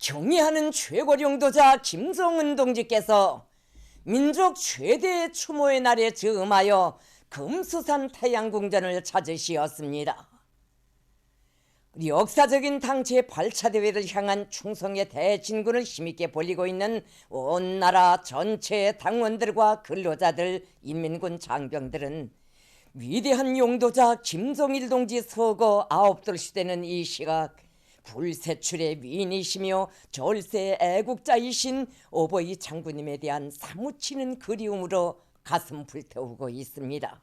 경의하는 최고령도자 김정은 동지께서 민족 최대의 추모의 날에 즈음하여 금수산 태양궁전을 찾으시었습니다. 역사적인 당시의 발차대회를 향한 충성의 대진군을 힘있게 벌이고 있는 온 나라 전체의 당원들과 근로자들, 인민군 장병들은 위대한 용도자 김정일 동지 서거 9돌 시대는 이 시각 불세출의 위인이시며 절세의 애국자이신 오보이 장군님에 대한 사무치는 그리움으로 가슴 불태우고 있습니다.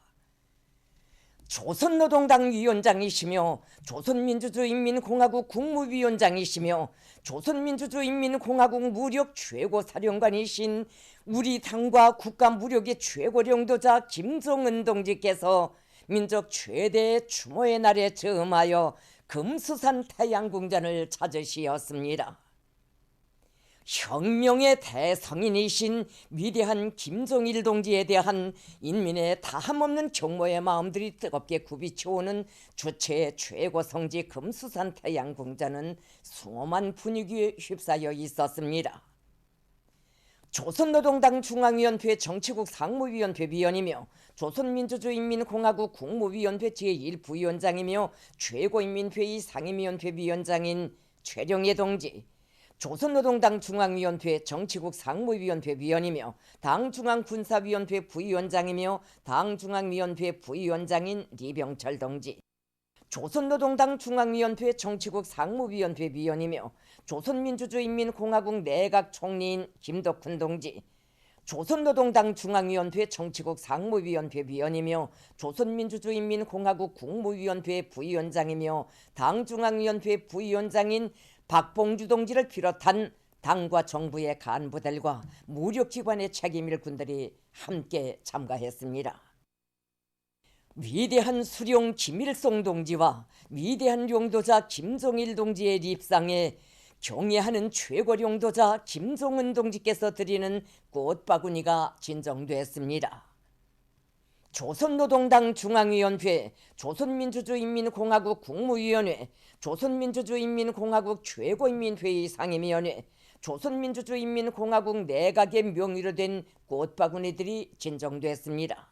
조선노동당 위원장이시며 조선민주주의인민공화국 국무위원장이시며 조선민주주의인민공화국 무력 최고사령관이신 우리 당과 국가 무력의 최고령도자 김정은 동지께서 민족 최대의 추모의 날에 즈음하여 금수산 태양궁전을 찾으시었습니다. 혁명의 대성인이신 위대한 김정일 동지에 대한 인민의 다함없는 경모의 마음들이 뜨겁게 굽이쳐오는 주체의 최고 성지 금수산 태양궁전은 숭엄한 분위기에 휩싸여 있었습니다. 조선노동당 중앙위원회 정치국 상무위원회 위원이며 조선민주주의인민공화국 국무위원회 제1부위원장이며 최고인민회의 상임위원회 위원장인 최령해 동지, 조선노동당 중앙위원회 정치국 상무위원회 위원이며 당중앙군사위원회 부위원장이며 당중앙위원회 부위원장인 리병철 동지, 조선노동당 중앙위원회 정치국 상무위원회 위원이며 조선민주주의인민공화국 내각 총리인 김덕훈 동지, 조선노동당 중앙위원회 정치국 상무위원회 위원이며 조선민주주의인민공화국 국무위원회 부위원장이며 당중앙위원회 부위원장인 박봉주 동지를 비롯한 당과 정부의 간부들과 무력기관의 책임일군들이 함께 참가했습니다. 위대한 수령 김일성 동지와 위대한 용도자 김정일 동지의 립상에 경애하는 최고령도자 김정은 동지께서 드리는 꽃바구니가 진정됐습니다. 조선노동당 중앙위원회, 조선민주주의인민공화국 국무위원회, 조선민주주의인민공화국 최고인민회의 상임위원회, 조선민주주의인민공화국 내각의 명의로 된 꽃바구니들이 진정됐습니다.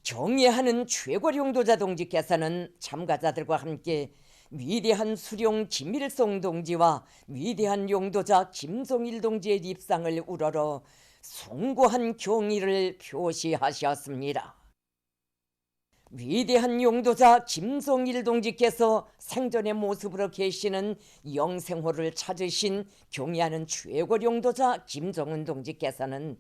경애하는 최고령도자 동지께서는 참가자들과 함께 위대한 수령 김일성 동지와 위대한 용도자 김정일 동지의 립상을 우러러 숭고한 경의를 표시하셨습니다. 위대한 용도자 김정일 동지께서 생전의 모습으로 계시는 영생호를 찾으신 경의하는 최고령도자 김정은 동지께서는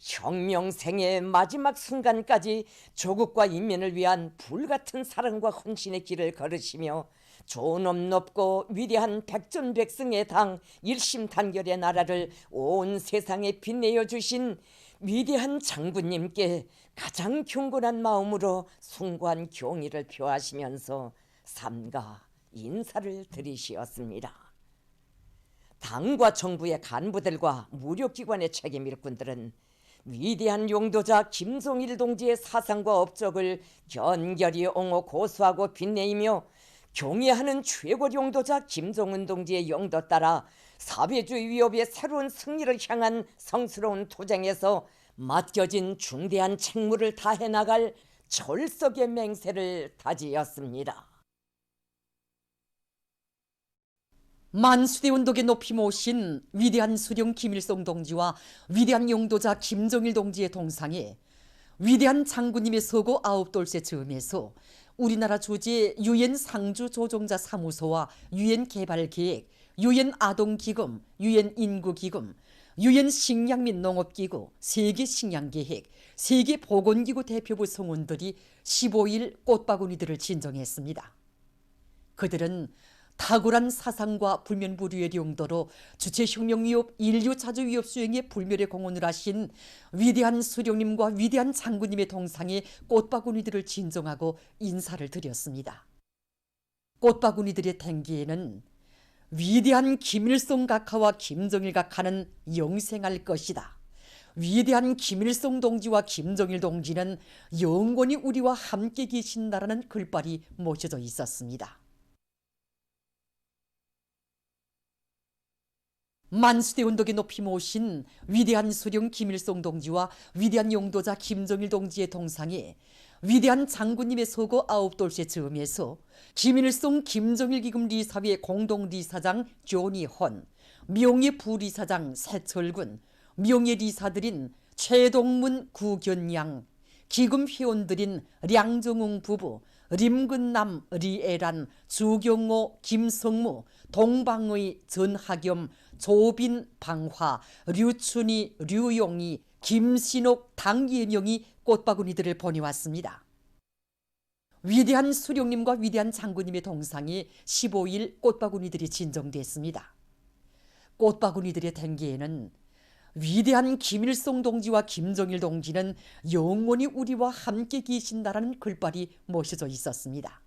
혁명생의 마지막 순간까지 조국과 인민을 위한 불같은 사랑과 헌신의 길을 걸으시며 존엄 높고 위대한 백전백승의 당 일심단결의 나라를 온 세상에 빛내어 주신 위대한 장군님께 가장 경건한 마음으로 숭고한 경의를 표하시면서 삼가 인사를 드리시었습니다. 당과 정부의 간부들과 무력기관의 책임일꾼들은 위대한 용도자 김정일 동지의 사상과 업적을 견결히 옹호 고수하고 빛내이며 경애하는 최고 용도자 김정은 동지의 영도 따라 사회주의 위협의 새로운 승리를 향한 성스러운 투쟁에서 맡겨진 중대한 책무를 다해 나갈 철석의 맹세를 다지었습니다. 만수대 운동에 높이 모신 위대한 수령 김일성 동지와 위대한 용도자 김정일 동지의 동상에 위대한 장군님의 서고 9돌째 즈음에서 우리나라 주재 유엔 상주 조종자 사무소와 유엔 개발계획, 유엔 아동기금, 유엔 인구기금, 유엔 식량 및 농업기구, 세계식량계획, 세계보건기구 대표부 성원들이 15일 꽃바구니들을 진정했습니다. 그들은 탁월한 사상과 불면불유의 용도로 주체혁명위협 인류자주위협 수행에 불멸의 공헌을 하신 위대한 수령님과 위대한 장군님의 동상에 꽃바구니들을 진정하고 인사를 드렸습니다. 꽃바구니들의 탱기에는 위대한 김일성 각하와 김정일 각하는 영생할 것이다. 위대한 김일성 동지와 김정일 동지는 영원히 우리와 함께 계신다라는 글발이 모셔져 있었습니다. 만수대 운동에 높이 모신 위대한 수령 김일성 동지와 위대한 용도자 김정일 동지의 동상에 위대한 장군님의 서고 9돌째 즈음에서 김일성 김정일 기금 리사회 공동리사장 조니 헌, 명예 부리사장 새철군, 명예 리사들인 최동문 구견양, 기금 회원들인 량정웅 부부, 림근남 리에란, 주경호 김성무, 동방의 전하겸, 조빈 방화, 류춘희 류용희, 김신옥 당예명이 꽃바구니들을 보내왔습니다. 위대한 수령님과 위대한 장군님의 동상에 15일 꽃바구니들이 진정됐습니다. 꽃바구니들의 댕기에는 위대한 김일성 동지와 김정일 동지는 영원히 우리와 함께 계신다라는 글발이 모셔져 있었습니다.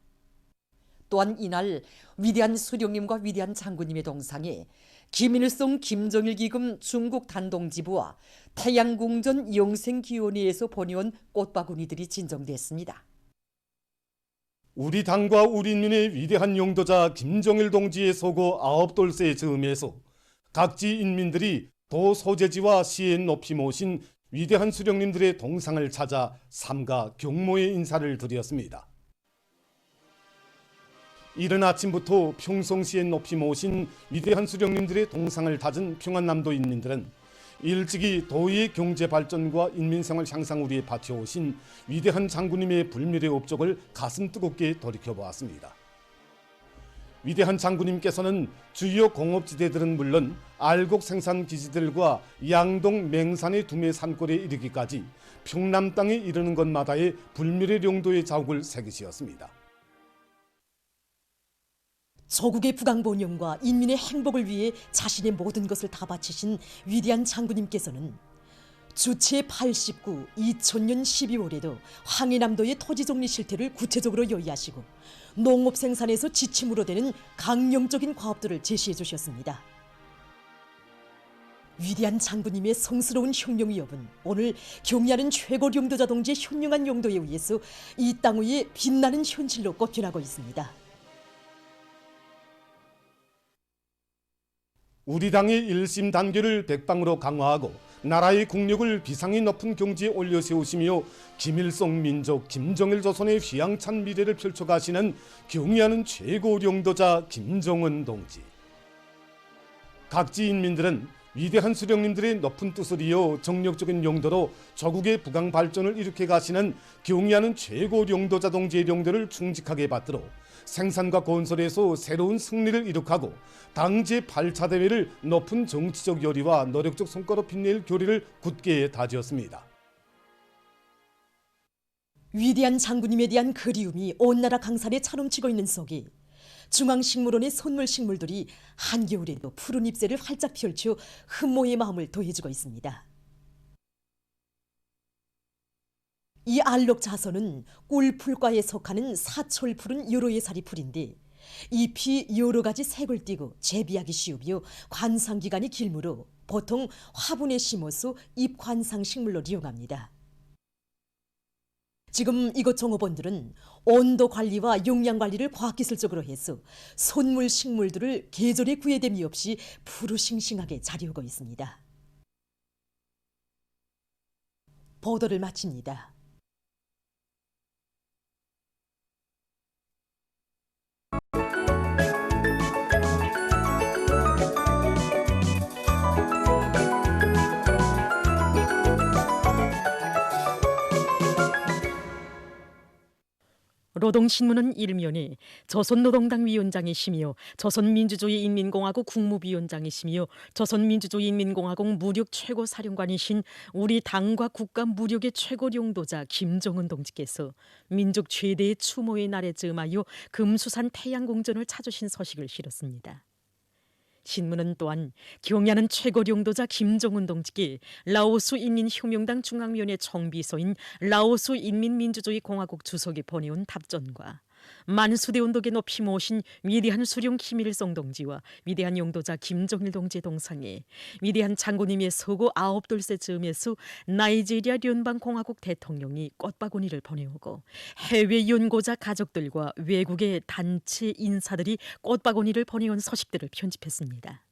또한 이날 위대한 수령님과 위대한 장군님의 동상에 김일성 김정일 기금 중국 단동지부와 태양궁전 영생기원회에서 보내온 꽃바구니들이 진정됐습니다. 우리 당과 우리 인민의 위대한 용도자 김정일 동지의 서고 9돌째 즈음에서 각지 인민들이 도 소재지와 시에 높이 모신 위대한 수령님들의 동상을 찾아 삼가 경모의 인사를 드렸습니다. 이른 아침부터 평성시에 높이 모신 위대한 수령님들의 동상을 다진 평안남도 인민들은 일찍이 도의 경제 발전과 인민생활 향상을 위해 바쳐오신 위대한 장군님의 불멸의 업적을 가슴 뜨겁게 돌이켜보았습니다. 위대한 장군님께서는 주요 공업지대들은 물론 알곡 생산 기지들과 양동 맹산의 두메 산골에 이르기까지 평남 땅에 이르는 곳마다의 불멸의 용도의 자국을 새기시었습니다. 조국의 부강본영과 인민의 행복을 위해 자신의 모든 것을 다 바치신 위대한 장군님께서는 주체 89 2000년 12월에도 황해남도의 토지정리 실태를 구체적으로 요의하시고 농업 생산에서 지침으로 되는 강령적인 과업들을 제시해 주셨습니다. 위대한 장군님의 성스러운 혁명 위협은 오늘 경의하는 최고 용도자 동지의 현명한 용도에 의해서 이 땅 위에 빛나는 현실로 꼽혀나고 있습니다. 우리 당의 일심 단결을 백방으로 강화하고 나라의 국력을 비상이 높은 경지에 올려 세우시며 김일성 민족 김정일 조선의 휘황찬 미래를 펼쳐가시는 경의하는 최고 용도자 김정은 동지. 각지 인민들은 위대한 수령님들의 높은 뜻을 이어 정력적인 용도로 조국의 부강 발전을 일으켜 가시는 경의하는 최고 용도자 동지의 용도를 충직하게 받들어 생산과 건설에서 새로운 승리를 이룩하고 당 제8차 대회를 높은 정치적 열의와 노력적 성과로 빛낼 교리를 굳게 다지었습니다. 위대한 장군님에 대한 그리움이 온 나라 강산에 차넘치고 있는 속에 중앙식물원의 선물식물들이 한겨울에도 푸른 잎새를 활짝 펼쳐 흠모의 마음을 더해주고 있습니다. 이 알록자선은 꿀풀과에 속하는 사철 푸른 요로예사리 풀인데 잎이 여러 가지 색을 띠고 재배하기 쉬우며 관상기간이 길므로 보통 화분에 심어서 잎 관상식물로 이용합니다. 지금 이곳 종업원들은 온도 관리와 용량 관리를 과학기술적으로 해서 손물 식물들을 계절의 구애됨이 없이 푸르싱싱하게 자리우고 있습니다. 보도를 마칩니다. 노동신문은 일면에 조선노동당 위원장이시며 조선민주주의인민공화국 국무위원장이시며 조선민주주의인민공화국 무력 최고사령관이신 우리 당과 국가 무력의 최고 용도자 김정은 동지께서 민족 최대의 추모의 날에 즈음하여 금수산 태양궁전을 찾으신 소식을 실었습니다. 신문은 또한 경의하는 최고 용도자 김정은 동지께 라오스 인민혁명당 중앙위원회 총비서인 라오스 인민민주주의공화국 주석이 보내온 답전과 만수대 운동에 높이 모신 위대한 수령 김일성 동지와 위대한 용도자 김정일 동지의 동상에 위대한 장군님의 서고 9돌째 즈음에서 나이지리아聯邦공화국 대통령이 꽃바구니를 보내오고 해외 연고자 가족들과 외국의 단체 인사들이 꽃바구니를 보내온 소식들을 편집했습니다.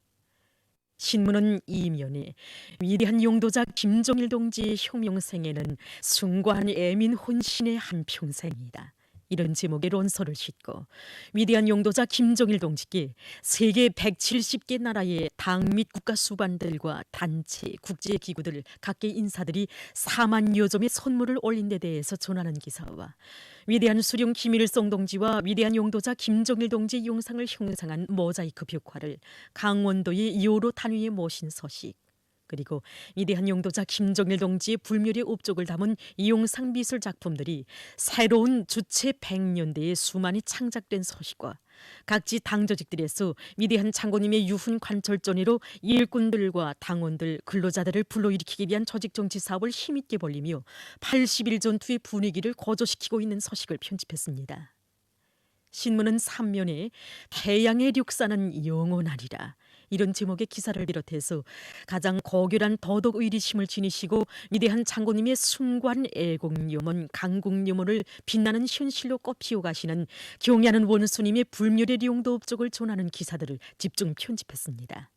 신문은 이면에 위대한 용도자 김정일 동지의 혁명생애는 숭고한 애민 혼신의 한평생이다. 이런 제목의 논설을 싣고 위대한 용도자 김정일 동지께 세계 170개 나라의 당 및 국가 수반들과 단체, 국제기구들, 각계 인사들이 4만여 점의 선물을 올린 데 대해서 전하는 기사와 위대한 수령 김일성 동지와 위대한 용도자 김정일 동지의 용상을 형상한 모자이크 벽화를 강원도의 여러 단위에 모신 서식, 그리고 위대한 용도자 김정일 동지의 불멸의 업적을 담은 이용상 미술 작품들이 새로운 주체 100년대에 수많이 창작된 서식과 각지 당 조직들에서 위대한 장군님의 유훈 관철전으로 일꾼들과 당원들, 근로자들을 불러일으키기 위한 조직 정치 사업을 힘있게 벌리며 80일 전투의 분위기를 고조시키고 있는 서식을 편집했습니다. 신문은 3면에 태양의 력사는 영원하리라, 이런 제목의 기사를 비롯해서 가장 고결한 도덕 의리심을 지니시고 위대한 장군님의 숭고한 애국유문, 강국유문을 빛나는 현실로 꽃피워 가시는 경애하는 원수님의 불멸의 용도 업적을 전하는 기사들을 집중 편집했습니다.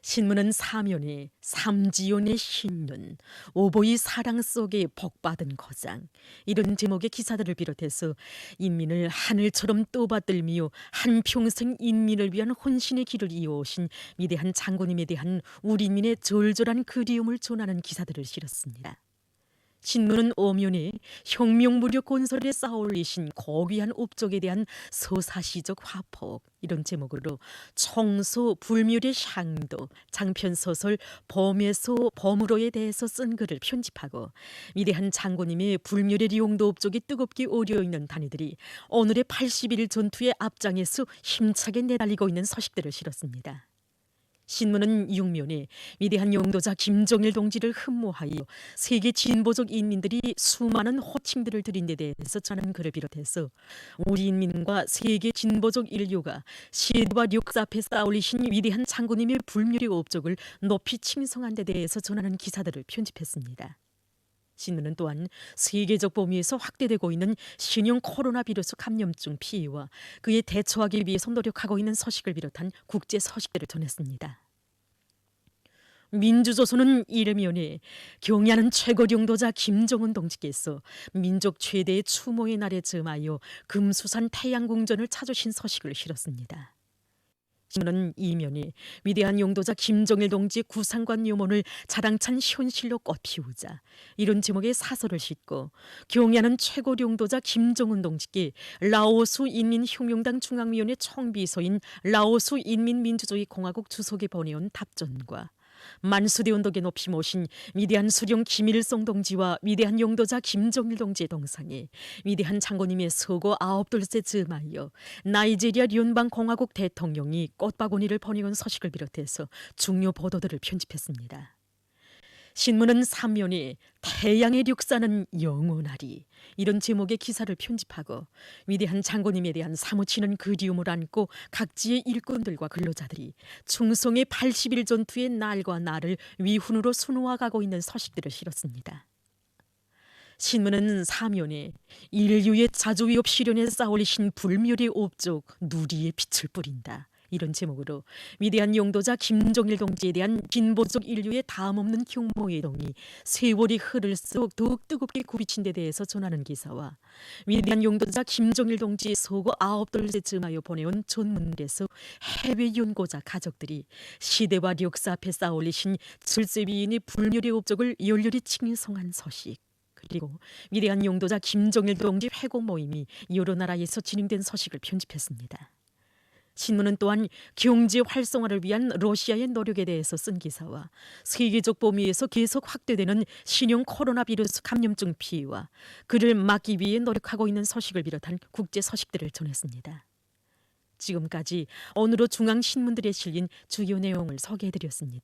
신문은 4면에 삼지연의 신년, 오보이 사랑 속에 복받은 거장, 이런 제목의 기사들을 비롯해서 인민을 하늘처럼 떠받들며 한평생 인민을 위한 혼신의 길을 이어오신 위대한 장군님에 대한 우리 인민의 절절한 그리움을 전하는 기사들을 실었습니다. 신문은 5면에 혁명무력 건설에 쌓아올리신 고귀한 업적에 대한 서사시적 화폭, 이런 제목으로 청소, 불멸의 향도, 장편소설 범에서 범으로에 대해서 쓴 글을 편집하고 위대한 장군님의 불멸의 용도 업적이 뜨겁게 어려있는 단위들이 오늘의 81일 전투의 앞장에서 힘차게 내달리고 있는 서식들을 실었습니다. 신문은 6면에 위대한 용도자 김정일 동지를 흠모하여 세계 진보적 인민들이 수많은 호칭들을 드린 데 대해서 전하는 글을 비롯해서 우리 인민과 세계 진보적 인류가 시대와 역사 앞에 쌓아올리신 위대한 장군님의 불멸의 업적을 높이 칭송한 데 대해서 전하는 기사들을 편집했습니다. 신문은 또한 세계적 범위에서 확대되고 있는 신형 코로나 바이러스 감염증 피해와 그에 대처하기 위해서 노력하고 있는 서식을 비롯한 국제 서식들을 전했습니다. 민주조선은 1면에 경애하는 최고 용도자 김정은 동지께서 민족 최대의 추모의 날에 점하여 금수산 태양궁전을 찾으신 서식을 실었습니다. 신문은 2면에 위대한 용도자 김정일 동지의 구상관 유문을 자랑찬 현실로 꽃피우자, 이런 제목의 사설을 싣고 경애하는 최고 용도자 김정은 동지께 라오스 인민혁명당 중앙위원회 총비서인 라오스 인민민주주의공화국 주석에 보내온 답전과 만수대 언덕에 높이 모신 위대한 수령 김일성 동지와 위대한 용도자 김정일 동지의 동상에 위대한 장군님의 서거 9돌째 즈음하여 나이지리아 연방공화국 대통령이 꽃바구니를 보내온 서식을 비롯해서 중요 보도들을 편집했습니다. 신문은 3면에 태양의 력사는 영원하리, 이런 제목의 기사를 편집하고 위대한 장군님에 대한 사무치는 그리움을 안고 각지의 일꾼들과 근로자들이 충성의 80일 전투의 날과 날을 위훈으로 수놓아가고 있는 서식들을 실었습니다. 신문은 4면에 인류의 자주위협 시련에 쌓아올리신 불멸의 업적 누리의 빛을 뿌린다, 이런 제목으로 위대한 용도자 김정일 동지에 대한 진보적 인류의 다음없는 흉모의 동이 세월이 흐를수록 더욱 뜨겁게 굽이친 데 대해서 전하는 기사와 위대한 용도자 김정일 동지의 서거 9돌째 즈음하여 보내온 전문에서 해외 연고자 가족들이 시대와 역사 앞에 쌓아올리신 질세비인의 불멸의 업적을 열렬히 칭송한 서식, 그리고 위대한 용도자 김정일 동지 회고 모임이 여러 나라에서 진행된 서식을 편집했습니다. 신문은 또한 경제 활성화를 위한 러시아의 노력에 대해서 쓴 기사와 세계적 범위에서 계속 확대되는 신형 코로나 바이러스 감염증 피해와 그를 막기 위해 노력하고 있는 서식을 비롯한 국제 서식들을 전했습니다. 지금까지 오늘의 중앙신문들에 실린 주요 내용을 소개해드렸습니다.